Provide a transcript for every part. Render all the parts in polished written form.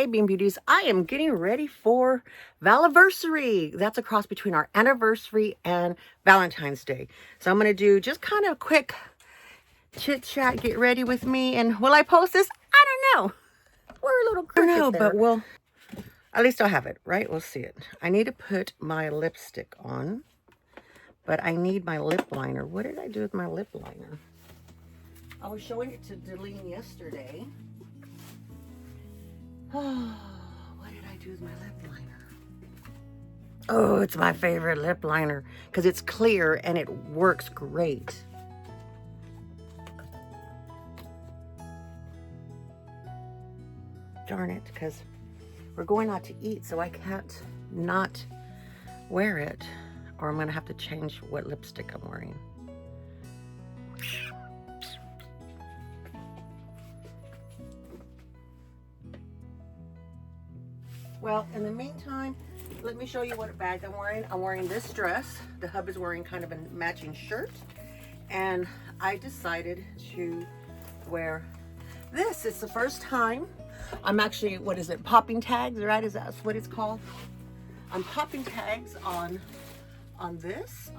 Hey Bean Beauties, I am getting ready for Valiversary. That's a cross between our anniversary and Valentine's Day. So I'm going to do just kind of a quick chit chat, get ready with me. And will I post this? I don't know. We're a little crooked there. But we'll, at least I'll have it, right? We'll see it. I need to put my lipstick on, but I need my lip liner. What did I do with my lip liner? I was showing it to Deline yesterday. Oh, what did I do with my lip liner? Oh, it's my favorite lip liner because it's clear and it works great. Darn it, because we're going out to eat, so I can't not wear it, or I'm going to have to change what lipstick I'm wearing. Well, in the meantime, let me show you what bag I'm wearing. I'm wearing this dress. The hub is wearing kind of a matching shirt. And I decided to wear this. It's the first time I'm actually, what is it, popping tags, right? Is that what it's called? I'm popping tags on this.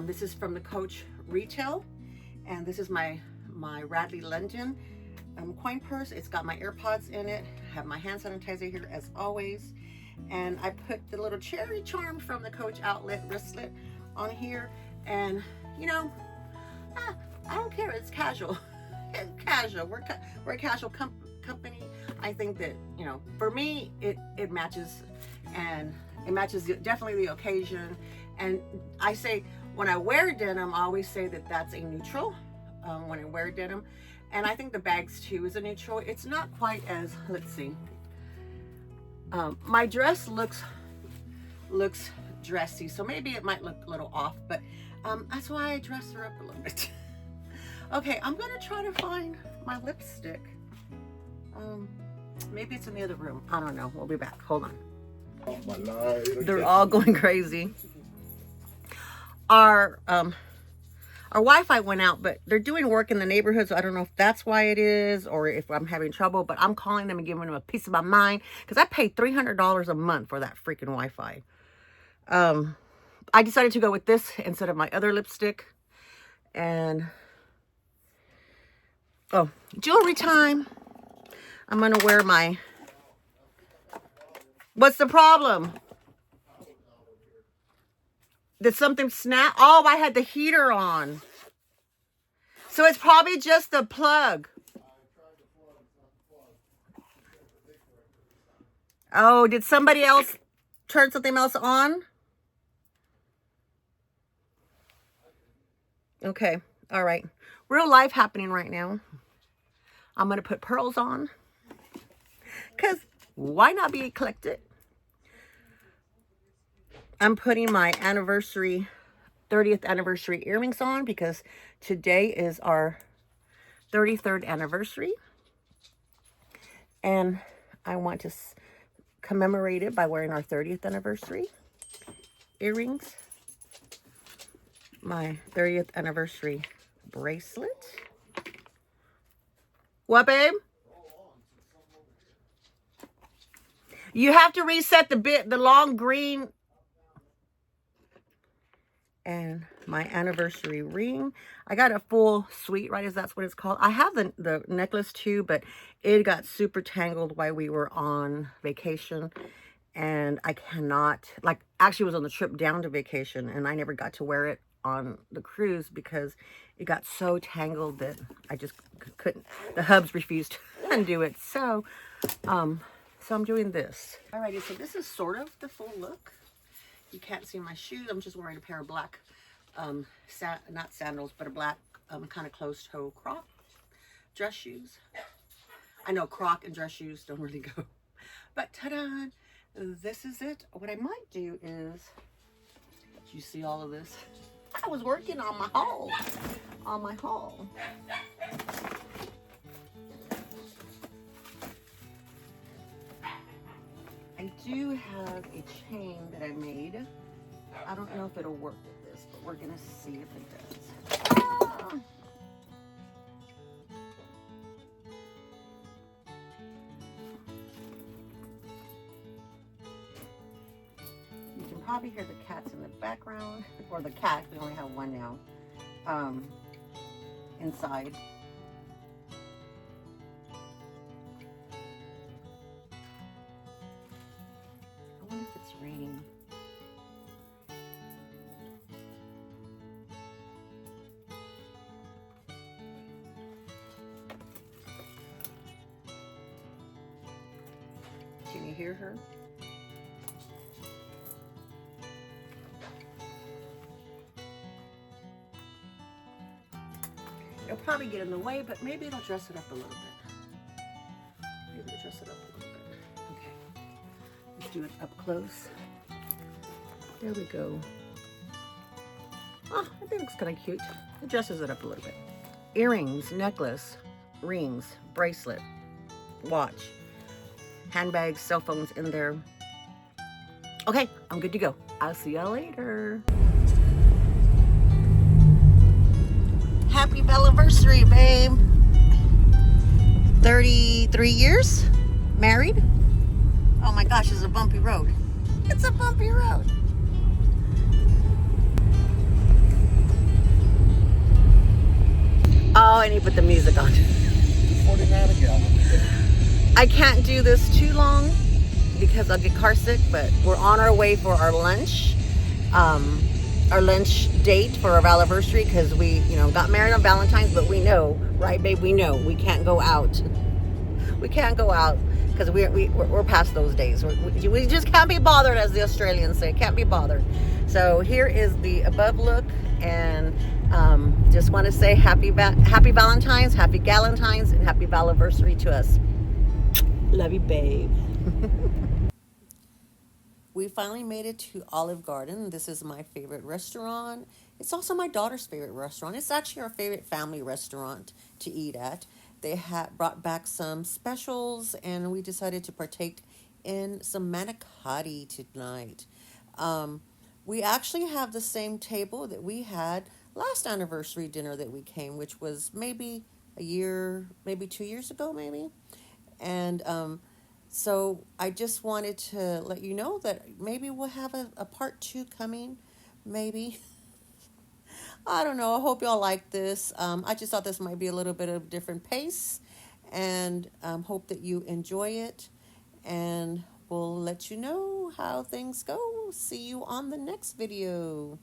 This is from the Coach Retail. And this is my Radley London coin purse. It's got my AirPods in it. I have my hand sanitizer here as always, and I put the little cherry charm from the Coach outlet wristlet on here. And you know, I don't care. It's casual. It's casual. We're a casual company. I think that, you know, for me it matches, and it matches definitely the occasion. And I say when I wear denim, I always say that that's a neutral when I wear denim. And I think the bags too is a neutral. It's not quite as, let's see. My dress looks dressy, so maybe it might look a little off, but that's why I dress her up a little bit. Okay, I'm gonna try to find my lipstick. Maybe it's in the other room. I don't know. We'll be back. Hold on. Oh, my life. They're all going crazy. Our Wi-Fi went out, but they're doing work in the neighborhood, so I don't know if that's why it is or if I'm having trouble, but I'm calling them and giving them a piece of my mind because I paid $300 a month for that freaking Wi-Fi. I decided to go with this instead of my other lipstick. And, oh, jewelry time. I'm going to wear my, what's the problem? Did something snap? Oh, I had the heater on. So it's probably just the plug. Oh, did somebody else turn something else on? Okay, all right. Real life happening right now. I'm going to put pearls on. Because why not be eclectic? I'm putting my 30th anniversary earrings on because today is our 33rd anniversary. And I want to commemorate it by wearing our 30th anniversary earrings. My 30th anniversary bracelet. What, babe? You have to reset the long green. And my anniversary ring. I got a full suite, right? That's what it's called. I have the necklace too, but it got super tangled while we were on vacation. And I cannot, like, actually was on the trip down to vacation, and I never got to wear it on the cruise because it got so tangled that I just couldn't. The hubs refused to undo it. So I'm doing this. Alrighty, so this is sort of the full look. You can't see my shoes. I'm just wearing a pair of black, not sandals, but a black kind of closed-toe Croc dress shoes. I know Croc and dress shoes don't really go. But ta-da! This is it. What I might do is, do you see all of this? I was working on my haul. I do have a chain that I made. I don't know if it'll work with this, but we're gonna see if it does. Ah. probably hear the cats in the background, or the cat, we only have one now, inside. I wonder if it's raining. Can you hear her? It'll probably get in the way, but maybe it'll dress it up a little bit. Maybe it'll dress it up a little bit. Okay. Let's do it up close. There we go. Oh, I think it looks kind of cute. It dresses it up a little bit. Earrings, necklace, rings, bracelet, watch, handbags, cell phones in there. Okay, I'm good to go. I'll see y'all later. Happy anniversary, babe. 33 years married. Oh my gosh, it's a bumpy road. It's a bumpy road. Oh, I need to put the music on. 49 a gallon. I can't do this too long because I'll get car sick, but we're on our way for our lunch. Our lunch date for our anniversary, because we, got married on Valentine's, but we know, right, babe? We know we can't go out. We can't go out because we're past those days. We just can't be bothered, as the Australians say. Can't be bothered. So here is the above look, and just want to say happy Valentines, happy Galentines, and happy anniversary to us. Love you, babe. We finally made it to Olive Garden. This is my favorite restaurant. It's also my daughter's favorite restaurant. It's actually our favorite family restaurant to eat at. They had brought back some specials, and we decided to partake in some manicotti tonight. We actually have the same table that we had last anniversary dinner that we came, which was maybe a year, maybe 2 years ago, maybe. And so I just wanted to let you know that maybe we'll have a part 2 coming, maybe. I don't know. I hope y'all like this. I just thought this might be a little bit of a different pace, and hope that you enjoy it. And we'll let you know how things go. See you on the next video.